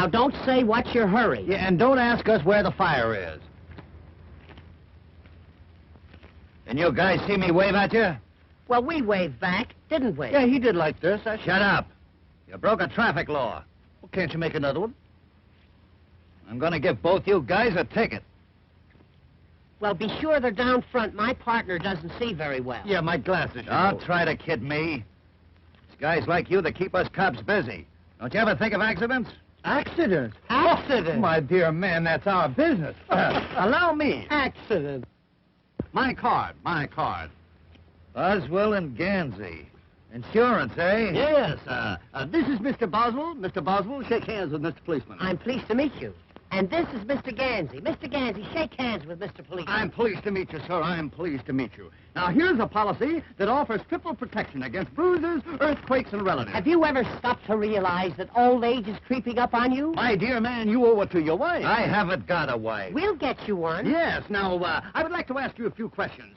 Now, don't say what's your hurry. Yeah, and don't ask us where the fire is. And you guys see me wave at you? Well, we waved back, didn't we? Yeah, he did like this. Shut up. You broke a traffic law. Well, can't you make another one? I'm going to give both you guys a ticket. Well, be sure they're down front. My partner doesn't see very well. Yeah, my glasses. Don't try to kid me. It's guys like you that keep us cops busy. Don't you ever think of accidents? Accidents? Accident? Oh, my dear man, that's our business. Allow me. Accident. My card. Boswell and Gansey. Insurance, eh? Yes, this is Mr. Boswell. Mr. Boswell, shake hands with Mr. Policeman. I'm pleased to meet you. And this is Mr. Gansey. Mr. Gansey, shake hands with Mr. Policeman. I'm pleased to meet you, sir. I'm pleased to meet you. Now, here's a policy that offers triple protection against bruises, earthquakes, and relatives. Have you ever stopped to realize that old age is creeping up on you? My dear man, you owe it to your wife. I haven't got a wife. We'll get you one. Yes. Now, I would like to ask you a few questions.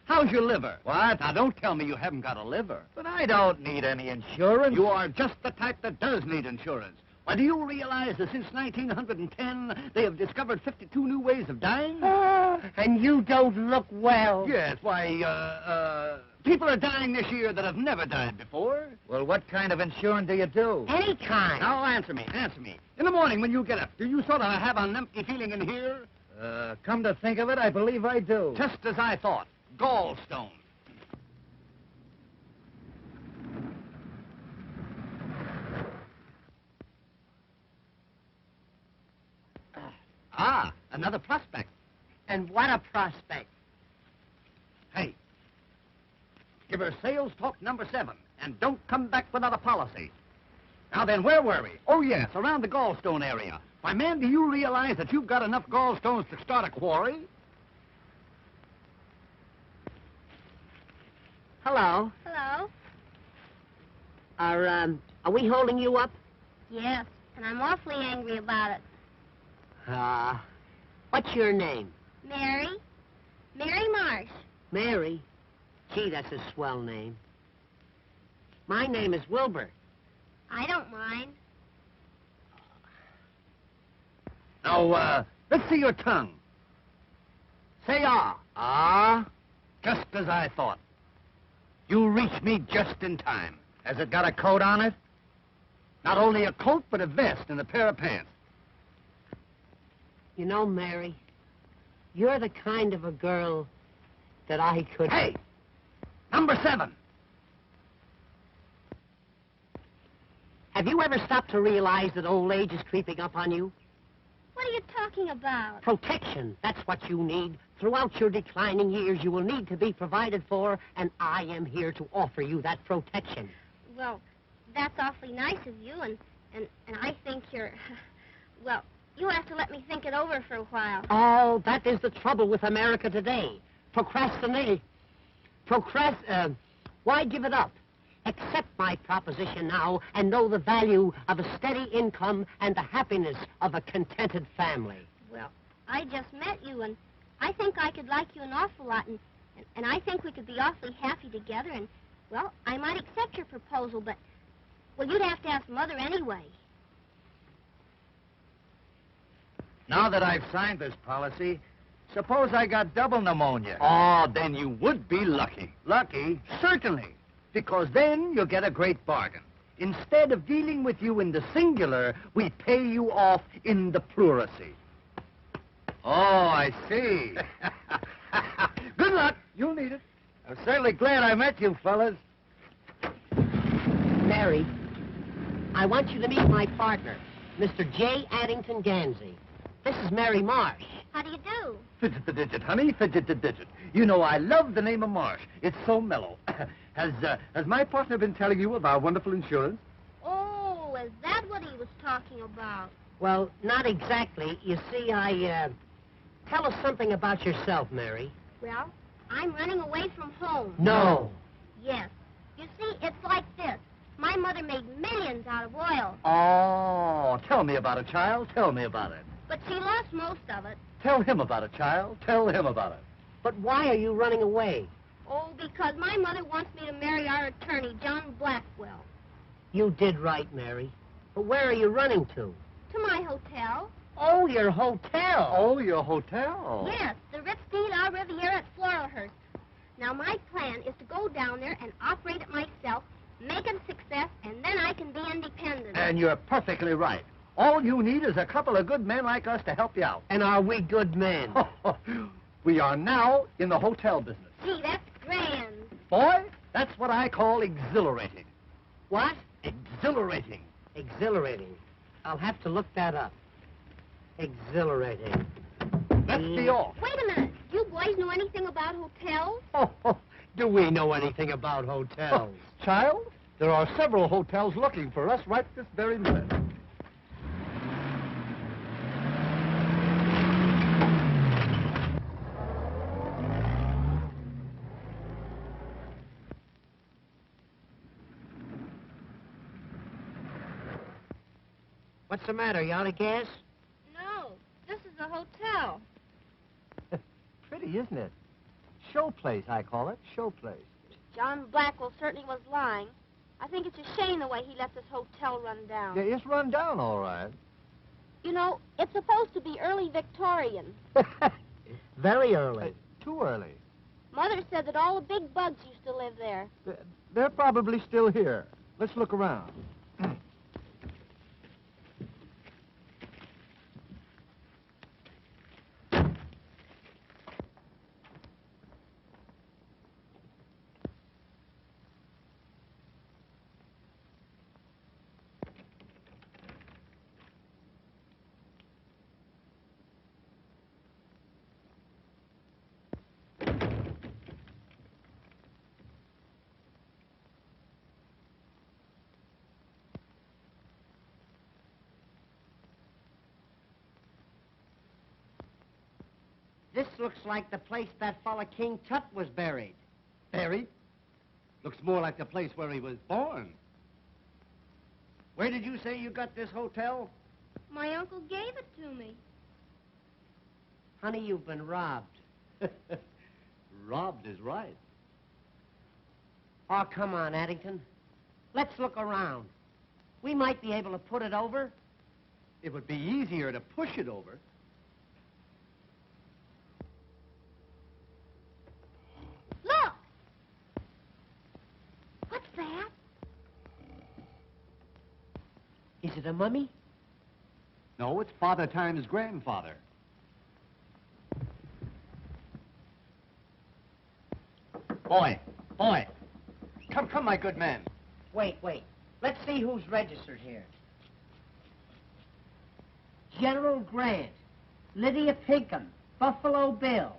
How's your liver? What? Now, don't tell me you haven't got a liver. But I don't need any insurance. You are just the type that does need insurance. Why, do you realize that since 1910, they have discovered 52 new ways of dying? And you don't look well. Yes, why, people are dying this year that have never died before. Well, what kind of insurance do you do? Any kind. Now, answer me. In the morning when you get up, do you sort of have an empty feeling in here? Come to think of it, I believe I do. Just as I thought. Gallstone. Ah, another prospect. And what a prospect. Hey, give her sales talk number 7, and don't come back without a policy. Now then, where were we? Oh, yes, around the gallstone area. Why, man, do you realize that you've got enough gallstones to start a quarry? Hello. Hello? Are we holding you up? Yes, and I'm awfully angry about it. What's your name? Mary? Mary Marsh. Mary? Gee, that's a swell name. My name is Wilbur. I don't mind. Now, let's see your tongue. Say ah. Ah? Just as I thought. You reached me just in time. Has it got a coat on it? Not only a coat, but a vest and a pair of pants. You know, Mary, you're the kind of a girl that I could... Hey! Number 7. Have you ever stopped to realize that old age is creeping up on you? What are you talking about? Protection. That's what you need. Throughout your declining years, you will need to be provided for, and I am here to offer you that protection. Well, that's awfully nice of you, and I think you're... Well, you have to let me think it over for a while. Oh, that is the trouble with America today. Procrastinate. Why give it up? Accept my proposition now and know the value of a steady income and the happiness of a contented family. Well, I just met you, and I think I could like you an awful lot, and I think we could be awfully happy together, and, well, I might accept your proposal, but, well, you'd have to ask Mother anyway. Now that I've signed this policy, suppose I got double pneumonia. Oh, then you would be lucky. Lucky? Certainly, because then you'll get a great bargain. Instead of dealing with you in the singular, we pay you off in the pluracy. Oh, I see. Good luck. You'll need it. I'm certainly glad I met you, fellas. Mary, I want you to meet my partner, Mr. J. Addington Gansey. This is Mary Marsh. How do you do? Fidget the digit, honey. Fidget the digit. You know, I love the name of Marsh. It's so mellow. Has my partner been telling you of our wonderful insurance? Oh, is that what he was talking about? Well, not exactly. You see, tell us something about yourself, Mary. Well, I'm running away from home. No. Yes. You see, it's like this. My mother made millions out of oil, Oh, tell me about it, child. Tell me about it. but she lost most of it. Tell him about it, child. Tell him about it. But why are you running away? Oh, because my mother wants me to marry our attorney, John Blackwell. You did right, Mary. But where are you running to? To my hotel. Oh, your hotel. Oh, your hotel. Yes, the Ritz Riviera at Floralhurst. Now, my plan is to go down there and operate it myself, make it a success, and then I can be independent. And you're perfectly right. All you need is a couple of good men like us to help you out. And are we good men? We are now in the hotel business. Gee, that's grand. Boy, that's what I call exhilarating. What? Exhilarating. Exhilarating. I'll have to look that up. Exhilarating. Let's be off. Wait a minute. Do you boys know anything about hotels? Do we know anything about hotels? Child, there are several hotels looking for us right this very minute. What's the matter? You out of gas? No, this is a hotel. Pretty, isn't it? Show place, I call it. Show place. John Blackwell certainly was lying. I think it's a shame the way he let this hotel run down. Yeah, it's run down all right. You know, it's supposed to be early Victorian. Very early. Too early. Mother said that all the big bugs used to live there. They're probably still here. Let's look around. This looks like the place that fella King Tut was buried. Buried? Looks more like the place where he was born. Where did you say you got this hotel? My uncle gave it to me. Honey, you've been robbed. Robbed is right. Oh, come on, Addington. Let's look around. We might be able to put it over. It would be easier to push it over. Look! What's that? Is it a mummy? No, it's Father Time's grandfather. Boy, come, my good man. Wait. Let's see who's registered here. General Grant, Lydia Pinkham, Buffalo Bill.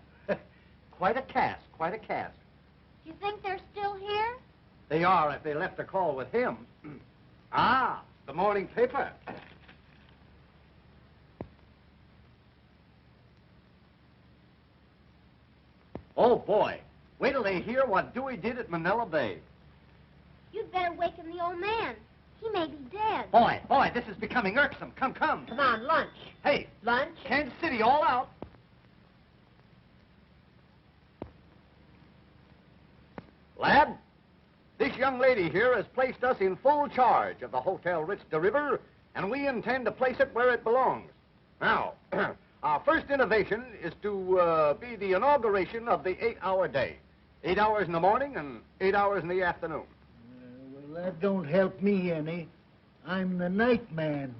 Quite a cast. You think they're still here? They are if they left a call with him. The morning paper. Oh, boy. Wait till they hear what Dewey did at Manila Bay. You'd better waken the old man. He may be dead. Boy, this is becoming irksome. Come. Come on, lunch. Hey, Lunch? Kansas City all out. Lad, this young lady here has placed us in full charge of the Hotel Ritz River, and we intend to place it where it belongs. Now, our first innovation is to be the inauguration of the 8-hour day. 8 hours in the morning and 8 hours in the afternoon. Well, that don't help me any. I'm the night man.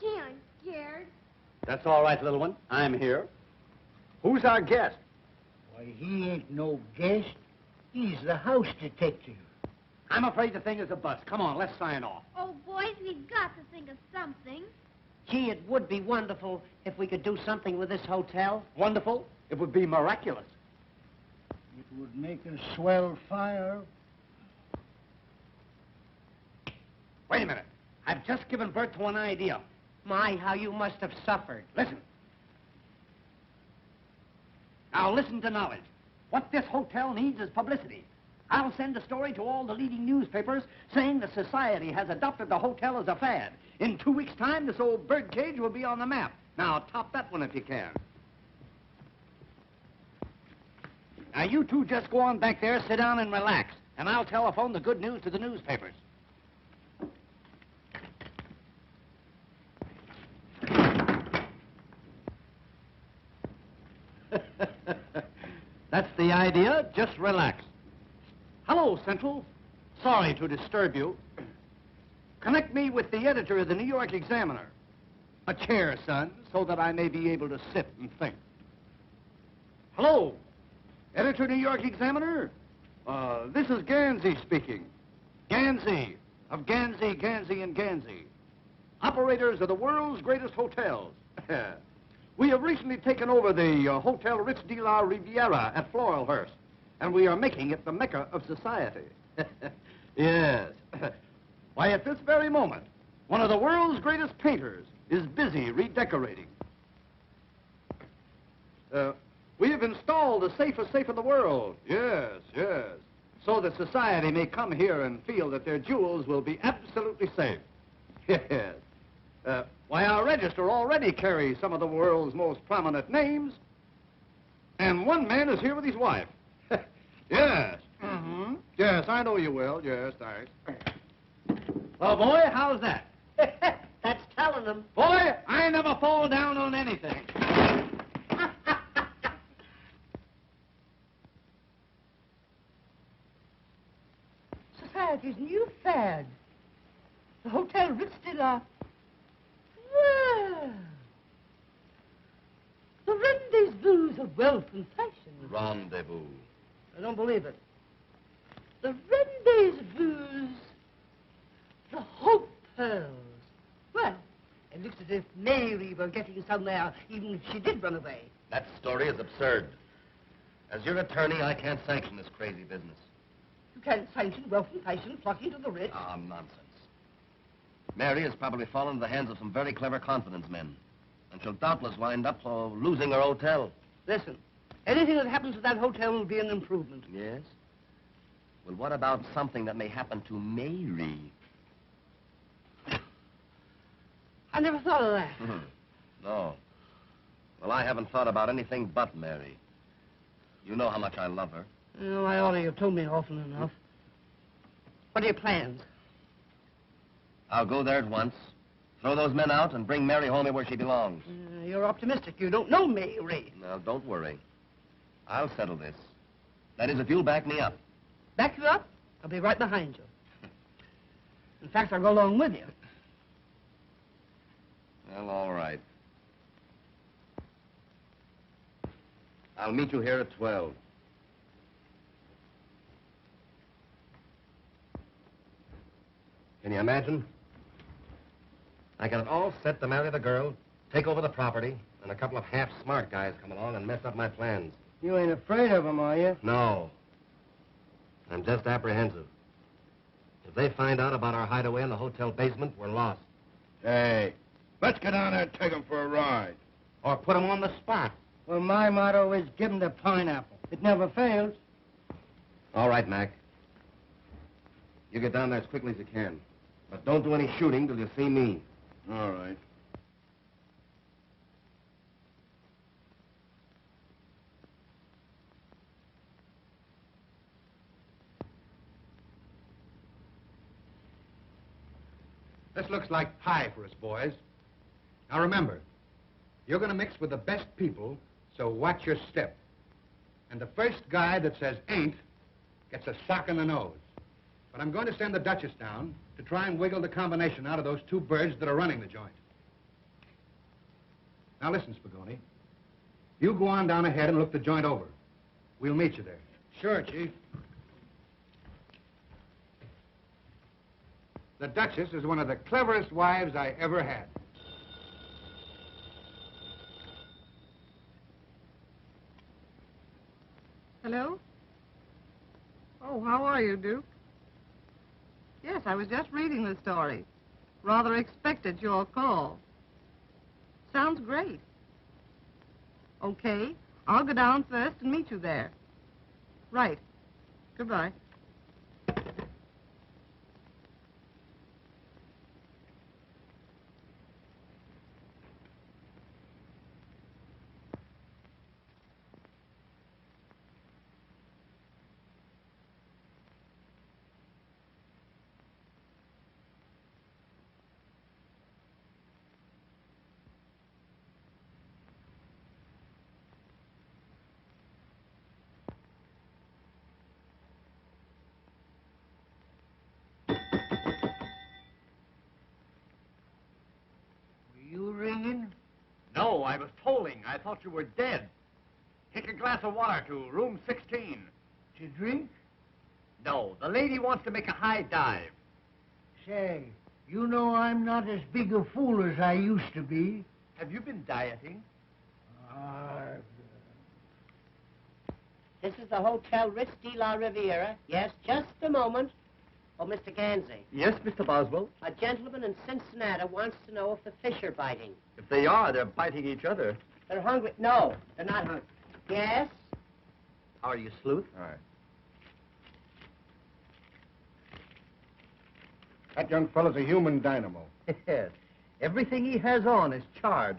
Gee, I'm scared. That's all right, little one. I'm here. Who's our guest? Why, he ain't no guest. He's the house detective. I'm afraid the thing is a bust. Come on, let's sign off. Oh, boys, we've got to think of something. Gee, it would be wonderful if we could do something with this hotel. Wonderful? It would be miraculous. It would make a swell fire. Wait a minute. I've just given Bert to an idea. My, how you must have suffered. Listen. Now listen to knowledge. What this hotel needs is publicity. I'll send a story to all the leading newspapers saying the society has adopted the hotel as a fad. In 2 weeks' time, this old birdcage will be on the map. Now, top that one if you can. Now, you two just go on back there, sit down and relax, and I'll telephone the good news to the newspapers. That's the idea. Just relax. Hello, Central. Sorry to disturb you. Connect me with the editor of the New York Examiner. A chair, son, so that I may be able to sit and think. Hello, editor, New York Examiner. This is Gansey speaking. Gansey, of Gansey, Gansey, and Gansey. Operators of the world's greatest hotels. We have recently taken over the Hotel Ritz de la Riviera at Floralhurst, and we are making it the mecca of society. Yes. Why, at this very moment, one of the world's greatest painters is busy redecorating. We have installed the safest safe in the world. Yes, yes. So that society may come here and feel that their jewels will be absolutely safe. Yes. Why, our register already carries some of the world's most prominent names. And one man is here with his wife. Yes. Mm-hmm. Yes, I know you will. Yes, thanks. Well, boy, how's that? That's telling them. Boy, I never fall down on anything. Society's new fad. The Hotel Ritz de la... Well, the rendezvous of wealth and fashion. Rendezvous. I don't believe it. The rendezvous, the hotels. Well, it looks as if Mary were getting somewhere, even if she did run away. That story is absurd. As your attorney, I can't sanction this crazy business. You can't sanction wealth and fashion flocking to the Ritz. Ah, nonsense. Mary has probably fallen into the hands of some very clever confidence men. And she'll doubtless wind up losing her hotel. Listen, anything that happens to that hotel will be an improvement. Yes? Well, what about something that may happen to Mary? I never thought of that. No. Well, I haven't thought about anything but Mary. You know how much I love her. Oh, I ought to have told me often enough. What are your plans? I'll go there at once, throw those men out, and bring Mary home where she belongs. You're optimistic. You don't know Mary. Now, don't worry. I'll settle this. That is, if you'll back me up. Back you up? I'll be right behind you. In fact, I'll go along with you. Well, all right. I'll meet you here at 12. Can you imagine? I got it all set to marry the girl, take over the property, and a couple of half-smart guys come along and mess up my plans. You ain't afraid of them, are you? No. I'm just apprehensive. If they find out about our hideaway in the hotel basement, we're lost. Hey, let's get down there and take them for a ride. Or put them on the spot. Well, my motto is give 'em the pineapple. It never fails. All right, Mac. You get down there as quickly as you can. But don't do any shooting till you see me. All right. This looks like pie for us, boys. Now remember, you're going to mix with the best people, so watch your step. And the first guy that says ain't gets a sock in the nose. But I'm going to send the Duchess down to try and wiggle the combination out of those two birds that are running the joint. Now listen, Spagoni. You go on down ahead and look the joint over. We'll meet you there. Sure, Chief. The Duchess is one of the cleverest wives I ever had. Hello? Oh, how are you, Duke? Yes, I was just reading the story. Rather expected your call. Sounds great. Okay, I'll go down first and meet you there. Right. Goodbye. You ringing? No, I was tolling. I thought you were dead. Take a glass of water to room 16. To drink? No, the lady wants to make a high dive. Say, you know I'm not as big a fool as I used to be. Have you been dieting? This is the Hotel Ritz de la Riviera. Yes, just a moment. Oh, Mr. Gansey. Yes, Mr. Boswell. A gentleman in Cincinnati wants to know if the fish are biting. If they are, they're biting each other. They're hungry. No, they're not hungry. Yes? How are you, Sleuth? All right. That young fellow's a human dynamo. Yes. Everything he has on is charged.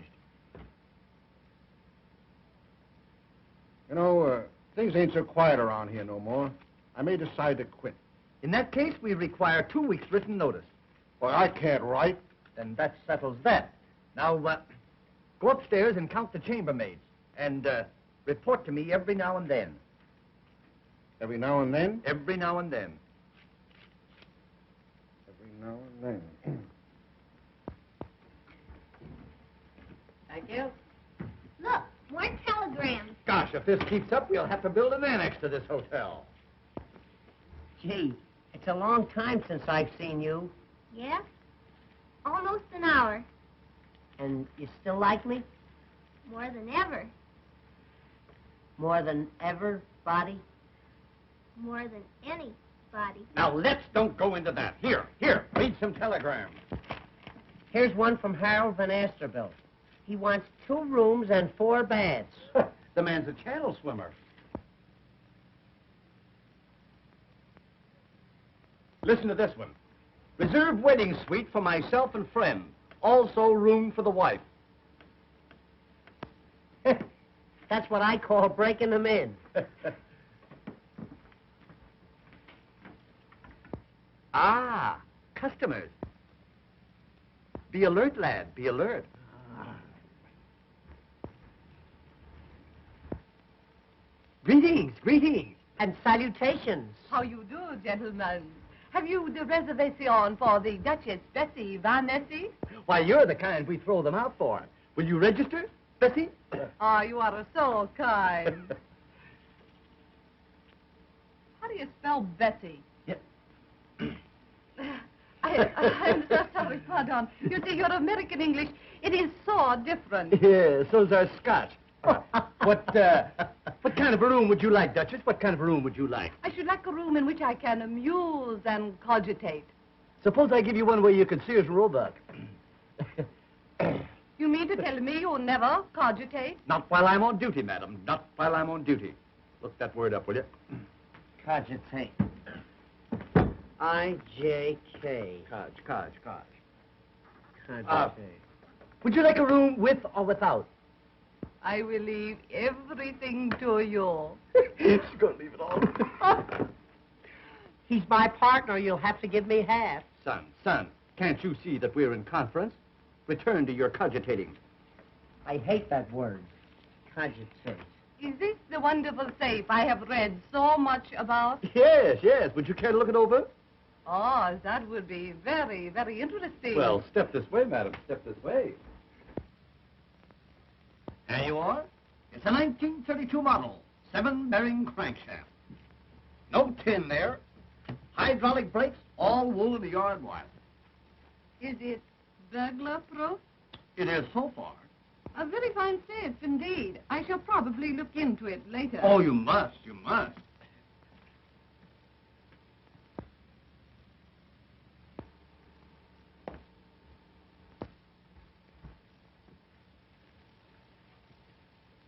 You know, things ain't so quiet around here no more. I may decide to quit. In that case, we require 2 weeks' written notice. Boy, I can't write. Then that settles that. Now, go upstairs and count the chambermaids. And report to me every now and then. Every now and then? Every now and then. Every now and then. Thank you. Look, more telegrams. Gosh, if this keeps up, we'll have to build an annex to this hotel. Gee, it's a long time since I've seen you. Yeah? Almost an hour. And you still like me? More than ever. More than ever, body? More than anybody. Now, let's don't go into that. Here, read some telegrams. Here's one from Harold Van Asterbilt. He wants 2 rooms and 4 baths. The man's a channel swimmer. Listen to this one. Reserve wedding suite for myself and friend. Also room for the wife. That's what I call breaking them in. Ah, customers. Be alert, lad. Be alert. Greetings, greetings. And salutations. How you do, gentlemen? Have you the reservation for the Duchess Bessie Van Nessy? Why, you're the kind we throw them out for. Will you register, Bessie? Oh, you are so kind. How do you spell Bessie? Yeah. I'm so sorry, pardon. You see, your American English, it is so different. Yeah, so's our Scotch. What kind of a room would you like, Duchess? What kind of a room would you like? I should like a room in which I can amuse and cogitate. Suppose I give you one where you could Sears Roebuck. You mean to tell me you never cogitate? Not while I'm on duty, madam. Not while I'm on duty. Look that word up, will you? Cogitate. I-J-K. Codge. Cogitate. Would you like a room with or without? I will leave everything to you. She's going to leave it all. He's my partner. You'll have to give me half. Son, can't you see that we're in conference? Return to your cogitating. I hate that word. Cogitate. Is this the wonderful safe I have read so much about? Yes. Would you care to look it over? Oh, that would be very, very interesting. Well, step this way, madam. Step this way. There you are. It's a 1932 model, 7-bearing crankshaft. No tin there. Hydraulic brakes, all wool of the yard wire. Is it burglar-proof? It is so far. A very fine safe, indeed. I shall probably look into it later. Oh, you must. must.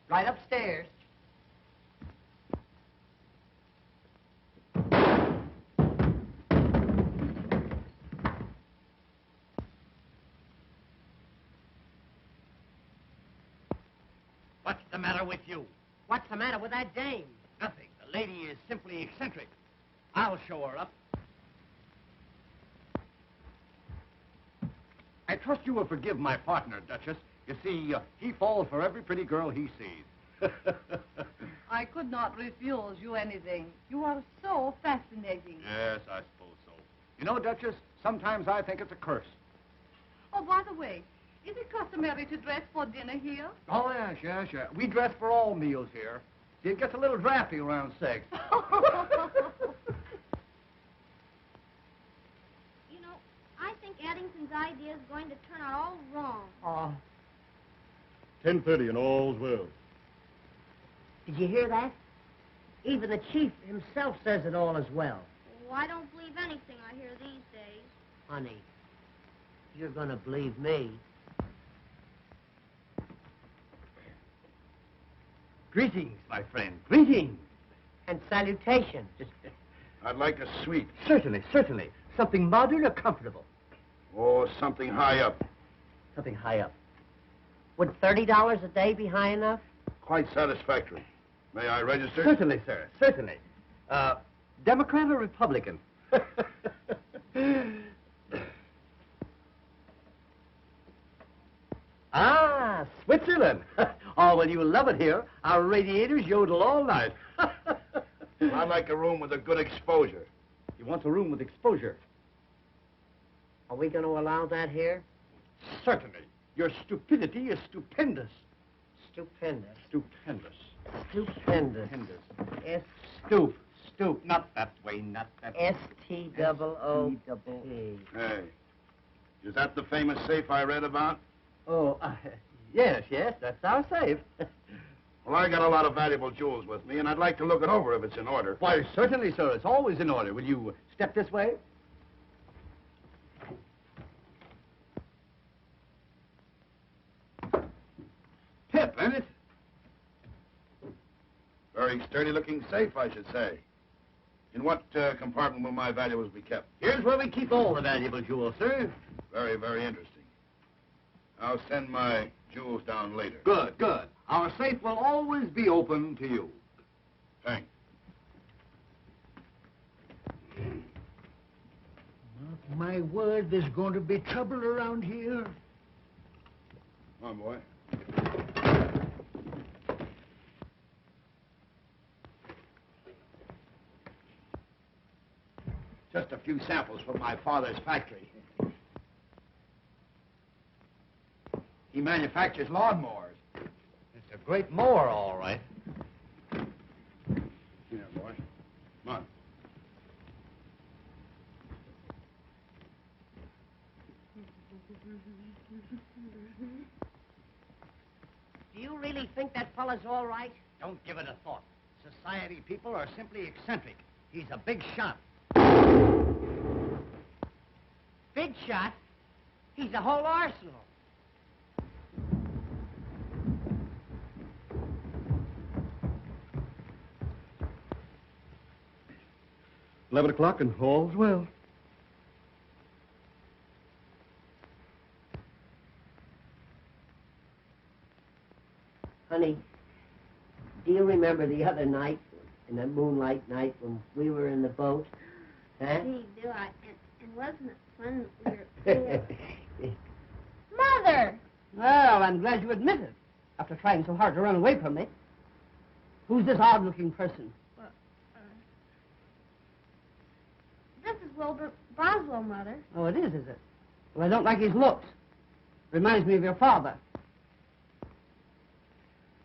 Right upstairs. What's the matter with you? What's the matter with that dame? Nothing. The lady is simply eccentric. I'll show her up. I trust you will forgive my partner, Duchess. You see, he falls for every pretty girl he sees. I could not refuse you anything. You are so fascinating. Yes, I suppose so. You know, Duchess, sometimes I think it's a curse. Oh, by the way, is it customary to dress for dinner here? Oh, yes. We dress for all meals here. See, it gets a little drafty around 6. You know, I think Eddington's idea is going to turn out all wrong. Oh, 10:30 and all's well. did you hear that? Even the chief himself says it all as well. Oh, I don't believe anything I hear these days. Honey, you're gonna believe me. Greetings, my friend. Greetings. And salutations. I'd like a suite. Certainly. Something modern or comfortable? Oh, something high up. Something high up. Would $30 a day be high enough? Quite satisfactory. May I register? Certainly, sir. Certainly. Democrat or Republican? Ah, Switzerland. Oh, well, you'll love it here. Our radiators yodel all night. I'd like a room with a good exposure. You want a room with exposure? Are we going to allow that here? Certainly. Your stupidity is stupendous. Stupendous. Stupendous. Stupendous. S Stoop. Not that way, not that way. S-T-O-O-P. Hey, is that the famous safe I read about? Oh, yes, that's our safe. Well, I got a lot of valuable jewels with me, and I'd like to look it over if it's in order. Why, certainly, sir. It's always in order. Will you step this way? Pip, ain't it? Very sturdy-looking safe, I should say. In what compartment will my valuables be kept? Here's where we keep all the valuable jewels, sir. Very, very interesting. I'll send my jewels down later. Good. Our safe will always be open to you. Thanks. My word, there's going to be trouble around here. Come on, boy. Just a few samples from my father's factory. He manufactures lawnmowers. It's a great mower, all right. Here, boy. Come on. Do you really think that fella's all right? Don't give it a thought. Society people are simply eccentric. He's a big shot. Big shot? He's a whole arsenal. $11 and all's well. Honey, do you remember the other night, in that moonlight night when we were in the boat? Huh? Gee, do I? And wasn't it fun that we were... Mother! Well, I'm glad you admit it, after trying so hard to run away from me. Who's this odd-looking person? This is Wilbur Boswell, Mother. Oh, it is it? Well, I don't like his looks. Reminds me of your father.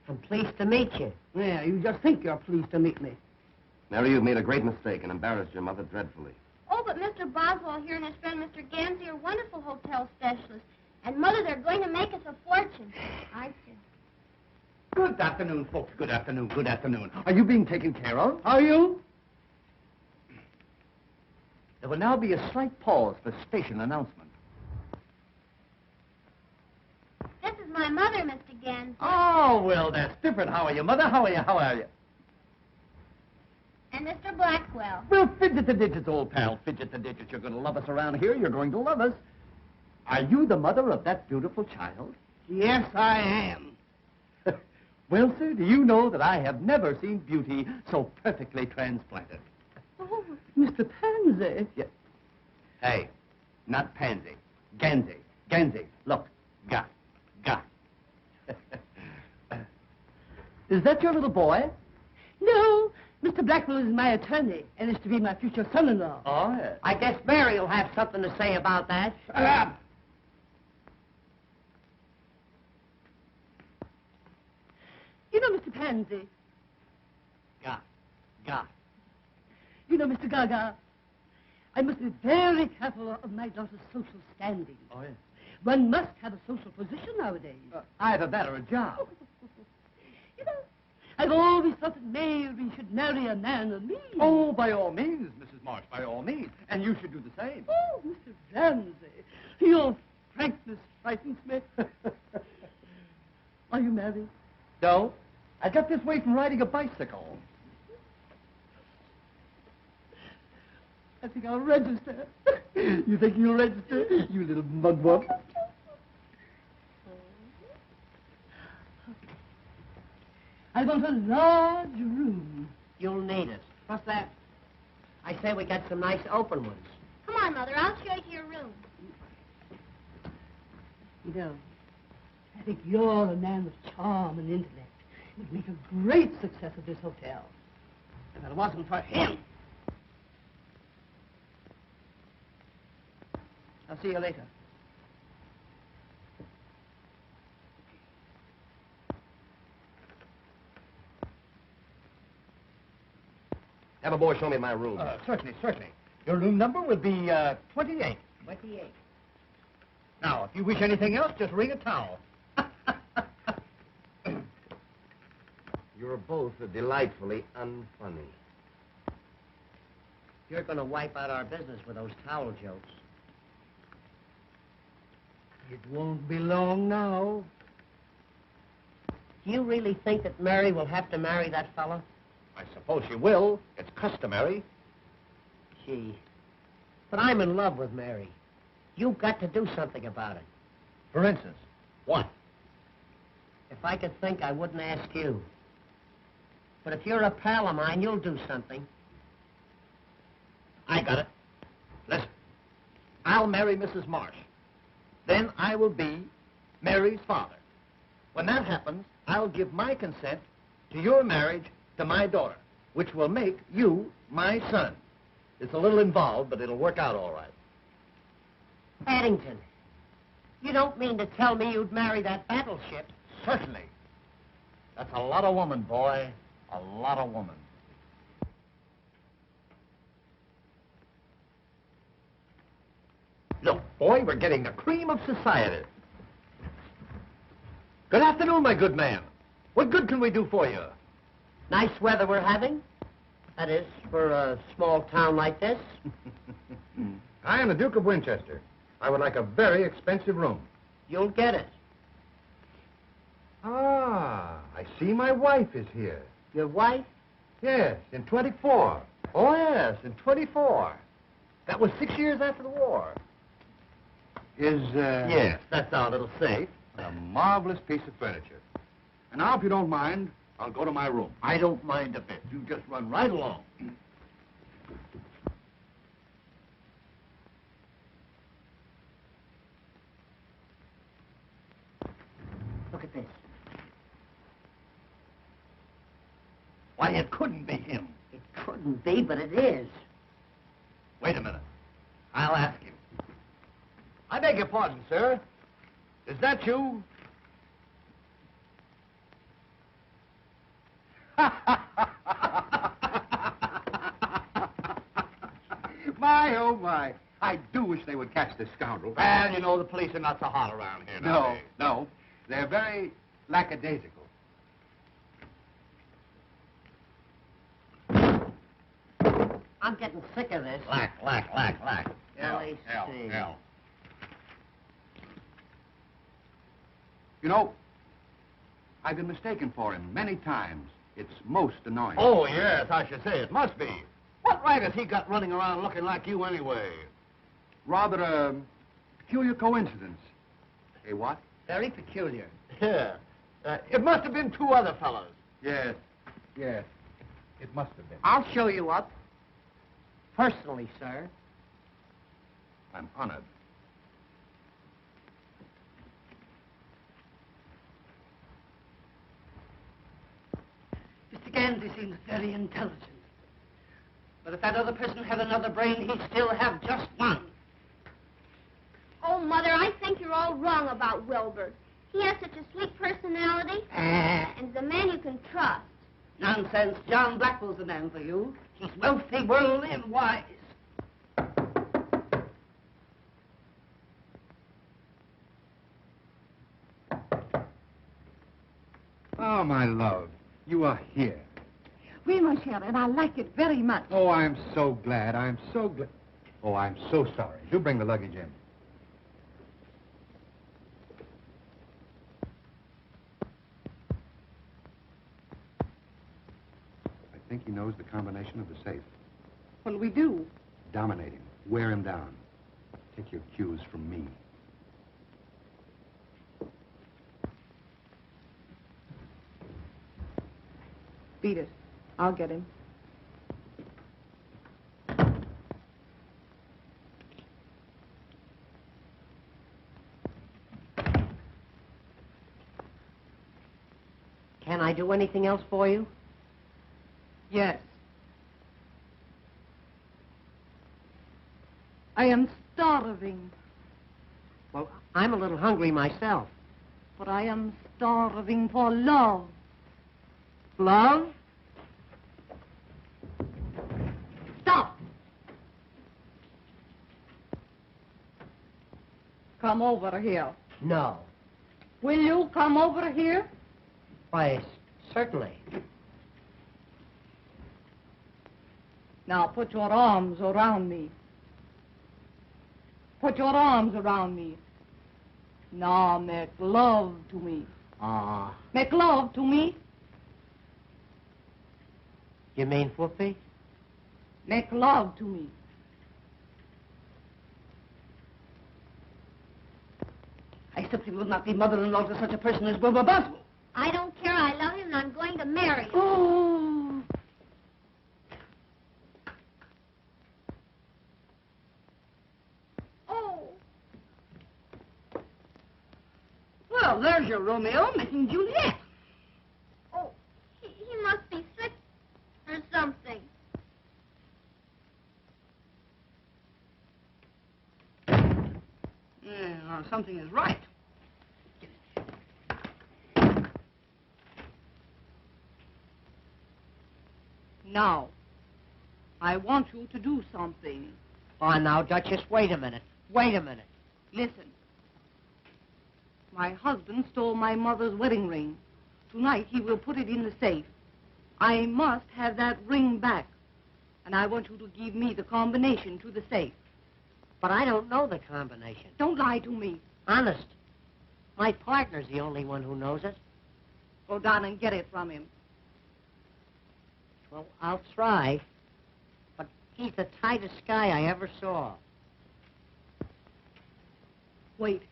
I'm pleased to meet you. Yeah, you just think you're pleased to meet me. Mary, you've made a great mistake and embarrassed your mother dreadfully. Oh, but Mr. Boswell here and his friend Mr. Gansey are wonderful hotel specialists. And, Mother, they're going to make us a fortune. I said. Good afternoon, folks. Good afternoon. Good afternoon. Are you being taken care of? Are you? There will now be a slight pause for station announcement. This is my mother, Mr. Gans. Oh, well, that's different. How are you, Mother? How are you? How are you? And Mr. Blackwell. Well, fidget the digits, old pal. Fidget the digits. You're going to love us around here. You're going to love us. Are you the mother of that beautiful child? Yes, I am. Well, sir, do you know that I have never seen beauty so perfectly transplanted? Oh, Mr. Pansy. Yeah. Hey, not pansy. Gansy. Gansy. Look. Ga. Is that your little boy? No, Mr. Blackwell is my attorney and is to be my future son-in-law. Oh, yes. I guess Mary will have something to say about that. You know, Mr. Pansy. Ga. You know, Mr. Gaga. I must be very careful of my daughter's social standing. Oh, yes. One must have a social position nowadays. Either that or a job. You know, I've always thought that Mary should marry a man of means. Oh, by all means, Mrs. Marsh, by all means. And you should do the same. Oh, Mr. Ramsey, your frankness frightens me. Are you married? No, I got this way from riding a bicycle. I think I'll register. You think you'll register, you little mugwump? I want a large room. You'll need it. What's that? I say we got some nice open ones. Come on, Mother. I'll show you your room. You know, I think you're a man of charm and intellect. You'd make a great success of this hotel. If it wasn't for him. I'll see you later. Have a boy show me my room. Certainly. Your room number will be 28. 28. Now, if you wish anything else, just ring a towel. You're both delightfully unfunny. You're going to wipe out our business with those towel jokes. It won't be long now. Do you really think that Mary will have to marry that fellow? I suppose you will. It's customary. Gee. But I'm in love with Mary. You've got to do something about it. For instance, what? If I could think, I wouldn't ask you. But if you're a pal of mine, you'll do something. I got it. Listen, I'll marry Mrs. Marsh. Then I will be Mary's father. When that happens, I'll give my consent to your marriage to my daughter, which will make you my son. It's a little involved, but it'll work out all right. Paddington, you don't mean to tell me you'd marry that battleship? Certainly. That's a lot of woman, boy. A lot of woman. Look, boy, we're getting the cream of society. Good afternoon, my good man. What good can we do for you? Nice weather we're having. That is, for a small town like this. I am the Duke of Winchester. I would like a very expensive room. You'll get it. Ah, I see my wife is here. Your wife? Yes, in 24. Oh, yes, in 24. That was 6 years after the war. Yes, that's our little safe. A marvelous piece of furniture. And now, if you don't mind, I'll go to my room. I don't mind a bit. You just run right along. Look at this. Why, it couldn't be him. It couldn't be, but it is. Wait a minute. I'll ask him. I beg your pardon, sir. Is that you? My, oh, my. I do wish they would catch this scoundrel. Well, you know, the police are not so hot around here No, nowadays. no. They're very lackadaisical. I'm getting sick of this. Lack. Let me see. You know, I've been mistaken for him many times. It's most annoying. Oh, yes, I should say it must be. What right has he got running around looking like you anyway? Rather a peculiar coincidence. Hey, what? Very peculiar. Yeah. It must have been two other fellows. Yes. It must have been. I'll show you up. Personally, sir. I'm honored. Mr. Gandy seems very intelligent. But if that other person had another brain, he'd still have just one. Oh, Mother, I think you're all wrong about Wilbur. He has such a sweet personality, and he's a man you can trust. Nonsense. John Blackwell's the man for you. He's wealthy, worldly, and wise. Oh, my love, you are here. Oui, mon cher, and I like it very much. Oh, I'm so glad. I'm so glad. Oh, I'm so sorry. Do bring the luggage in. I think he knows the combination of the safe. What'll we do? Dominate him. Wear him down. Take your cues from me. Beat it. I'll get him. Can I do anything else for you? Yes. I am starving, Well, I'm a little hungry myself. but I am starving for love. Love? Stop! Come over here. No. Will you come over here? Why, certainly. Now put your arms around me. Put your arms around me. Now make love to me. Make love to me. You mean whoopee? Make love to me. I simply will not be mother-in-law to such a person as Wilbur Boswell. I don't care. I love him, and I'm going to marry him. Oh. Oh. Well, there's your Romeo making Juliet. Oh, he must be sick or something. Yeah, something is right. Now, I want you to do something. Oh, now, Duchess, wait a minute. Wait a minute. Listen. My husband stole my mother's wedding ring. Tonight he will put it in the safe. I must have that ring back. And I want you to give me the combination to the safe. But I don't know the combination. Don't lie to me. Honest. My partner's the only one who knows it. Go down and get it from him. Well, I'll try. But he's the tightest guy I ever saw. Wait.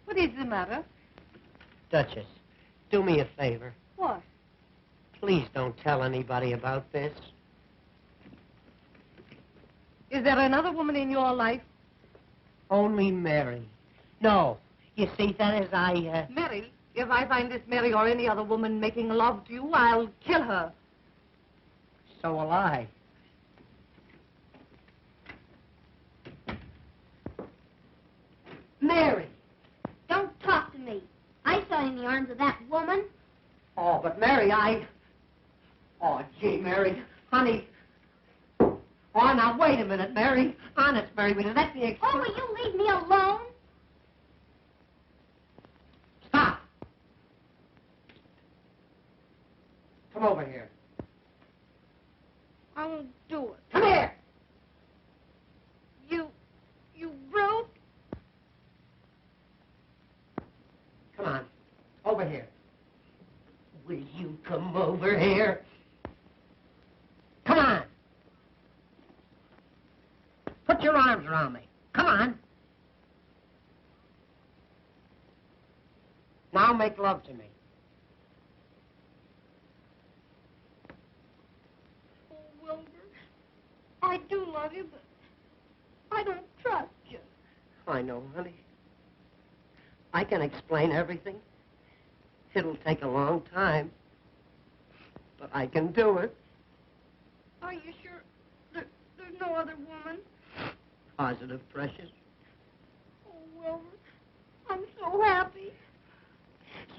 What is the matter? Duchess, do me a favor. What? Please don't tell anybody about this. Is there another woman in your life? Only Mary. No. You see, that is, Mary? If I find this Mary or any other woman making love to you, I'll kill her. So will I. Mary, Oh, gee, Mary. Honey. Oh, now, wait a minute, Mary. Honest, Mary, will you let me explain? Oh, will you leave me alone? Stop. Come over here. I won't do it. Come here. You brute. Come on. Over here. Will you come over here? Come on. Put your arms around me. Come on. Now make love to me. Oh, Wilbur, I do love you, but I don't trust you. I know, honey. I can explain everything. It'll take a long time, but I can do it. Are you sure there's no other woman? Positive, precious. Oh, Wilbur, I'm so happy.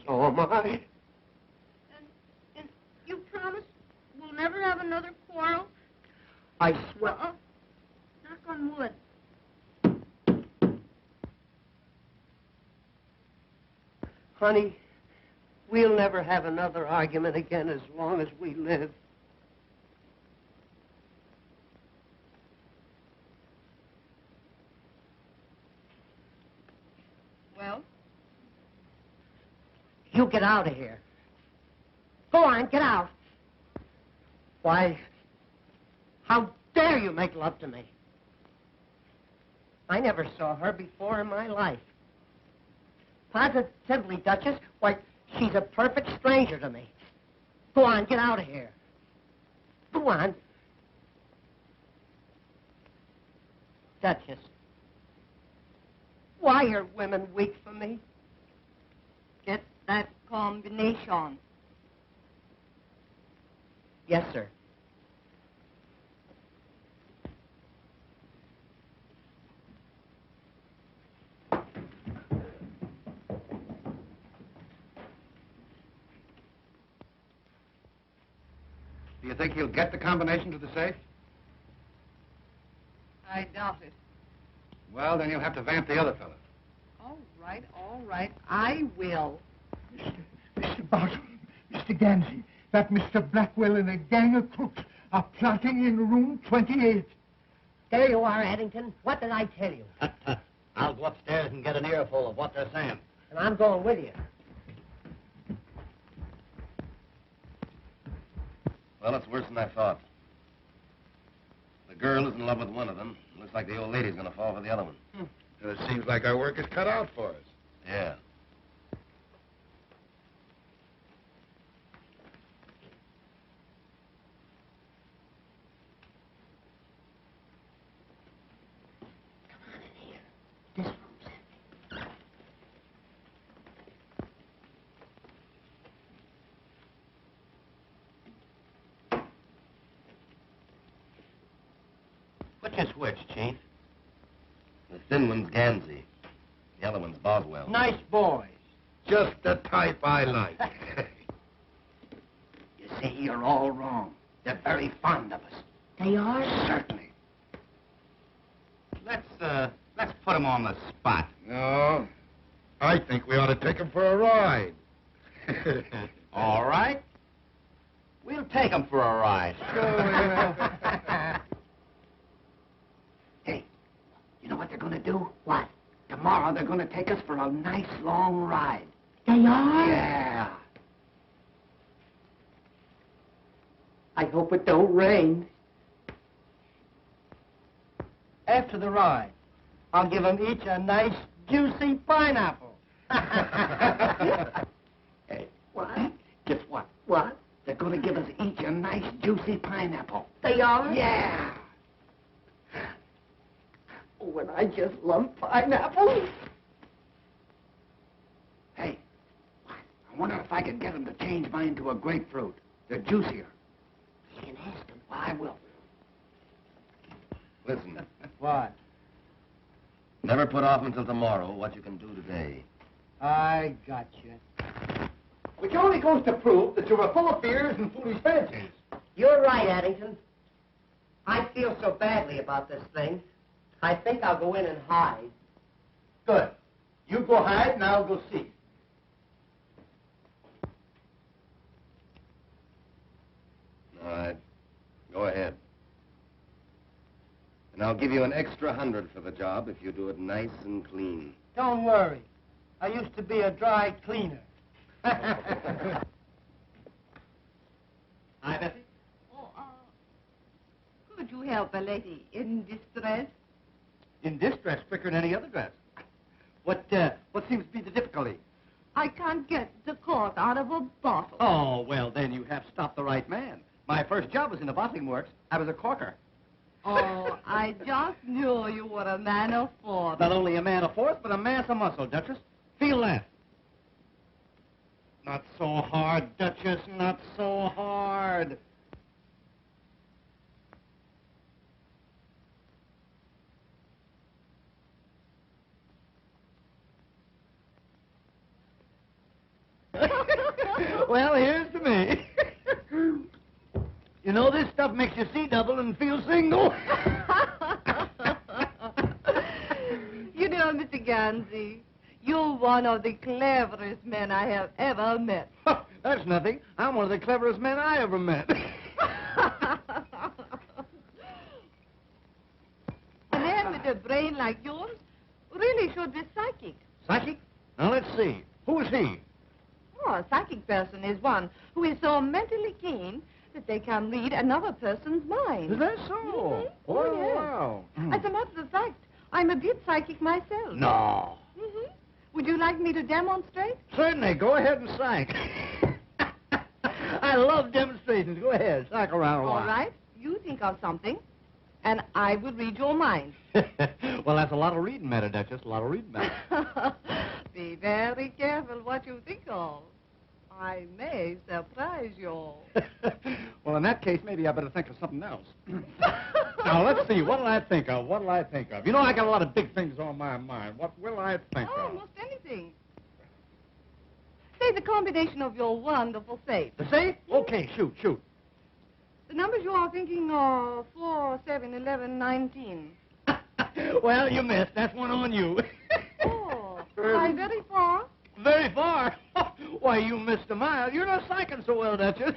So am I. And you promise we'll never have another quarrel? I swear. Knock on wood. Honey, we'll never have another argument again as long as we live. Well? You get out of here. Go on, get out. Why, how dare you make love to me? I never saw her before in my life. Positively, Duchess, why, she's a perfect stranger to me. Go on, get out of here. Go on. Duchess, why are women weak for me? Get that combination. Yes, sir. Do you think he'll get the combination to the safe? I doubt it. Well, then you'll have to vamp the other fella. All right. I will. Mr. Barton, Mr. Gansey, that Mr. Blackwell and a gang of crooks are plotting in room 28. There you are, Addington. What did I tell you? I'll go upstairs and get an earful of what they're saying. And I'm going with you. Well, it's worse than I thought. The girl is in love with one of them. Looks like the old lady's going to fall for the other one. And it seems like our work is cut out for us. Yeah. This room's empty. Which is which, Chief? The thin one's Gansey. The other one's Boswell. Nice boys. Just the type I like. You see, you're all wrong. They're very fond of us. They are? Certainly. Let's put them on the spot. No, I think we ought to take him for a ride. All right. We'll take them for a ride. Hey, you know what they're going to do? What? Tomorrow they're going to take us for a nice long ride. They are? Yeah. I hope it don't rain. After the ride, I'll give them each a nice, juicy pineapple. Hey, What? guess what? What? They're going to give us each a nice, juicy pineapple. They are? Yeah. Oh, and I just love pineapples. Hey, I wonder if I could get them to change mine to a grapefruit. They're juicier. You can ask them. Well, I will. Listen, What? never put off until tomorrow what you can do today. I got you. Which only goes to prove that you were full of fears and foolish fancies. You're right, Addington. I feel so badly about this thing. I think I'll go in and hide. Good. You go hide and I'll go see. All right. Go ahead. And I'll give you an extra 100 for the job if you do it nice and clean. Don't worry. I used to be a dry cleaner. Hi, Bessie. Oh, could you help a lady in distress? In this dress quicker than any other dress. What seems to be the difficulty? I can't get the cork out of a bottle. Oh, well, then you have stopped the right man. My first job was in the bottling works. I was a corker. Oh, I just knew you were a man of force. Not only a man of force, but a mass of muscle, Duchess. Feel that. Not so hard, Duchess, not so hard. Well, here's to me. You know, this stuff makes you see double and feel single. You know, Mr. Gansey, you're one of the cleverest men I have ever met. That's nothing. I'm one of the cleverest men I ever met. A man with a brain like yours really should be psychic. Psychic? Now, let's see. Who is he? Oh, a psychic person is one who is so mentally keen that they can read another person's mind. Is that so? Mhm. Oh, yes. wow. As a matter of fact, I'm a bit psychic myself. No. Mm-hmm. Would you like me to demonstrate? Certainly. Go ahead and psych. I love demonstrations. Go ahead. Psych around a while. All right. You think of something, and I will read your mind. Well, that's a lot of reading matter, Duchess. A lot of reading matter. Be very careful what you think of. I may surprise you. Well, in that case, maybe I better think of something else. Now, let's see. What'll I think of? What'll I think of? You know, I got a lot of big things on my mind. What will I think of? Almost anything. Say the combination of your wonderful safe. The safe? Okay, shoot. The numbers you are thinking are 4, 7, 11, 19. Well, you missed. That's one on you. Oh, am I very far? Very far? Why, you missed a mile. You're not psyching so well, Duchess.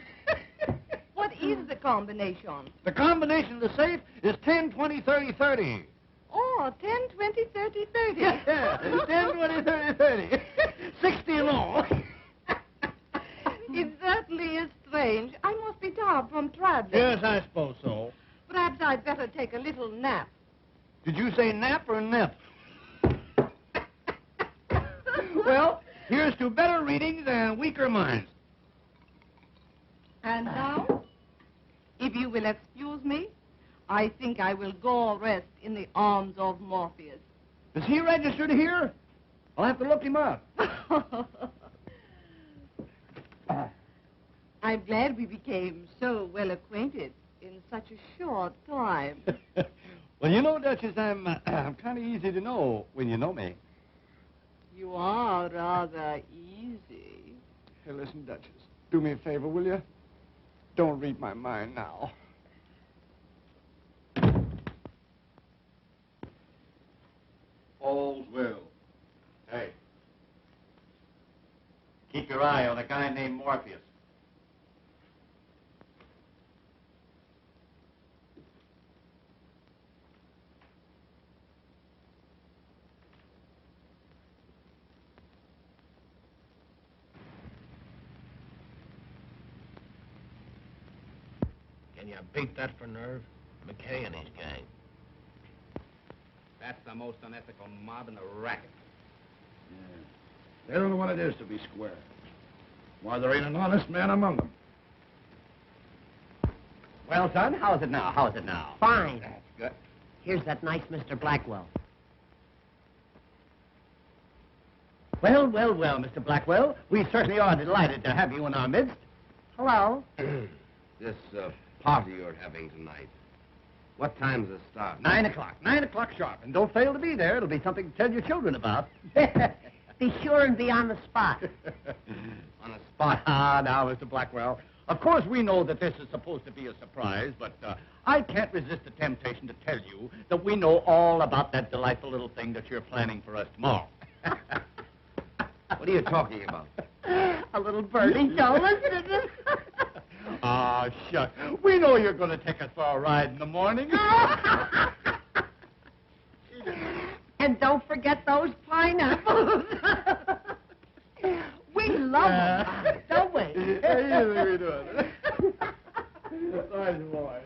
What is the combination? The combination of the safe is 10, 20, 30, 30. Oh, 10, 20, 30, 30. Yeah, 10, 20, 30, 30. 60 in all. It certainly is strange. I must be tired from traveling. Yes, I suppose so. Perhaps I'd better take a little nap. Did you say nap or nip? Well, here's to better readings and weaker minds. And now, if you will excuse me, I think I will go rest in the arms of Morpheus. Is he registered here? I'll have to look him up. I'm glad we became so well acquainted in such a short time. Well, you know, Duchess, I'm kind of easy to know when you know me. You are rather easy. Hey, listen, Duchess, do me a favor, will you? Don't read my mind now. All's well. Hey. Keep your eye on a guy named Morpheus. Can you beat that for nerve? McKay and his gang. That's the most unethical mob in the racket. Yeah. They don't know what it is to be square. Why, there ain't an honest man among them. Well, son, how's it now? How's it now? Fine. That's good. Here's that nice Mr. Blackwell. Well, Mr. Blackwell, we certainly are delighted to have you in our midst. Hello. This party you're having tonight, what time's it start? 9 o'clock. 9 o'clock sharp. And don't fail to be there. It'll be something to tell your children about. Be sure and be on the spot. On a But, now, Mr. Blackwell, of course we know that this is supposed to be a surprise, but I can't resist the temptation to tell you that we know all about that delightful little thing that you're planning for us tomorrow. What are you talking about? A little birdie doll, isn't it? Shucks. We know you're going to take us for a ride in the morning. And don't forget those pineapples. We love them, don't we? Yeah, we do it. Nice boys.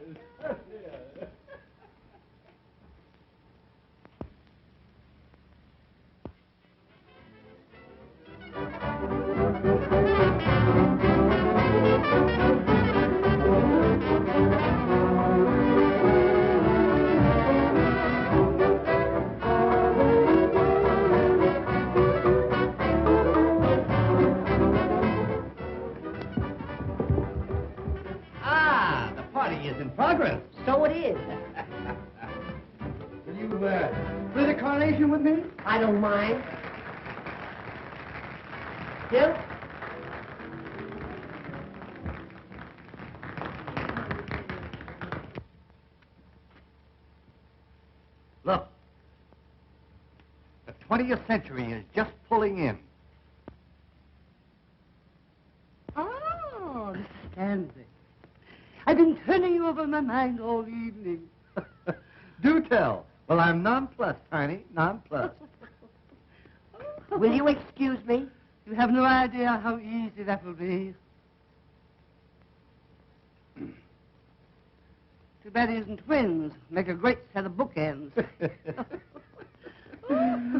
The party is in progress. So it is. Will you split a carnation with me? I don't mind. Bill? Look, the 20th century is just pulling in. Oh, Mr. Stanley. I've been turning you over my mind all evening. Do tell. Well, I'm nonplussed, Tiny, nonplussed. Will you excuse me? You have no idea how easy that will be. Too bad he isn't twins. Make a great set of bookends.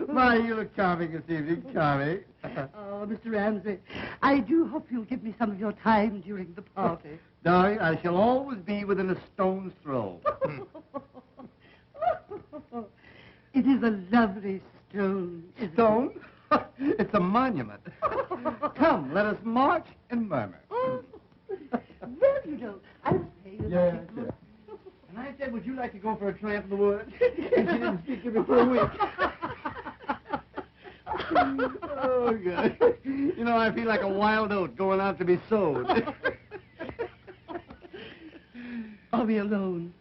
My, you look charming this evening, charming. Oh, Mr. Ramsey, I do hope you'll give me some of your time during the party. Darling, I shall always be within a stone's throw. It is a lovely stone. Stone? It's a monument. Come, let us march and murmur. Well, you know, I'll pay you. Yeah, sure. And I said, would you like to go for a tramp in the woods? And she didn't speak to me for a week. Oh, God. You know, I feel like a wild oat going out to be sowed. Are we alone?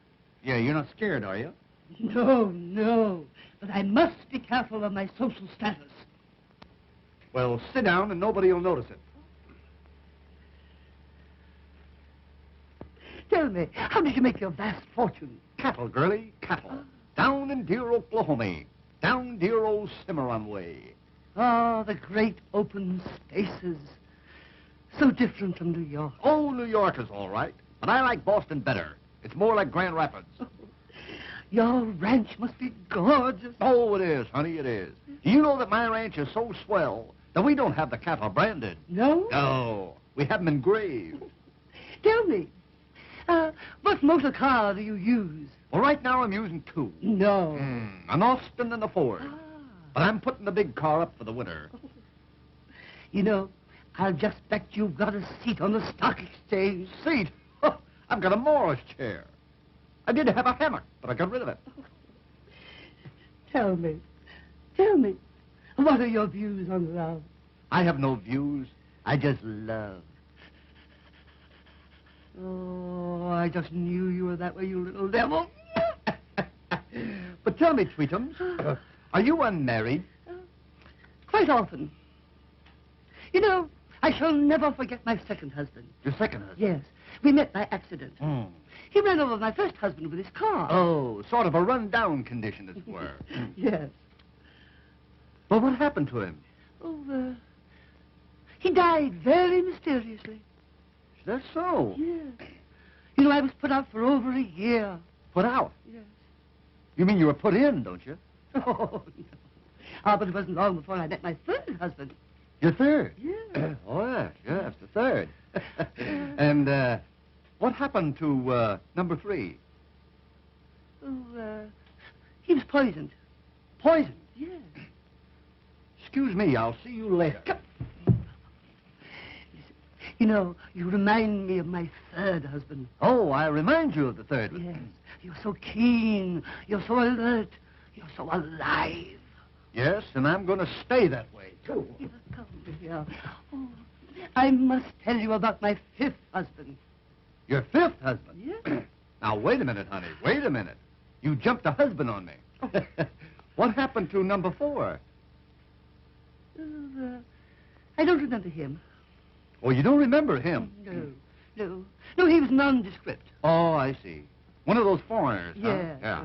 Yeah, you're not scared, are you? No. But I must be careful of my social status. Well, sit down and nobody will notice it. Tell me, how did you make your vast fortune? Cattle, girlie, cattle. Down in dear Oklahoma. Down dear old Cimarron way. Oh, the great open spaces. So different from New York. Oh, New York is all right. But I like Boston better. It's more like Grand Rapids. Your ranch must be gorgeous. Oh, it is, honey, it is. Do you know that my ranch is so swell that we don't have the cattle branded? No? No. We have them engraved. Tell me, what motor car do you use? Well, right now I'm using two. No. An Austin and a Ford. But I'm putting the big car up for the winter. You know, I'll just bet you've got a seat on the stock exchange. Seat? I've got a Morris chair. I did have a hammock, but I got rid of it. Tell me, what are your views on love? I have no views. I just love. Oh, I just knew you were that way, you little devil. But tell me, Tweetums, are you unmarried? Quite often. You know, I shall never forget my second husband. Your second husband? Yes. We met by accident. He ran over my first husband with his car. Oh, sort of a run-down condition, as it were. Yes. Well, what happened to him? Oh, he died very mysteriously. Is that so? Yes. You know, I was put out for over a year. Put out? Yes. You mean you were put in, don't you? Oh, no. But it wasn't long before I met my third husband. Your third? Yes. Oh, yes, the third. And, what happened to, number 3? Oh, he was poisoned. Poisoned? Yes. Excuse me, I'll see you later. You know, you remind me of my third husband. Oh, I remind you of the third one. Yes. You're so keen. You're so alert. You're so alive. Yes, and I'm going to stay that way, too. Here, come here. Oh, I must tell you about my fifth husband. Your fifth husband? Yes. Now, wait a minute, honey. Wait a minute. You jumped a husband on me. What happened to number 4? I don't remember him. Oh, you don't remember him? No, he was nondescript. Oh, I see. One of those foreigners, huh? Yes. Yeah.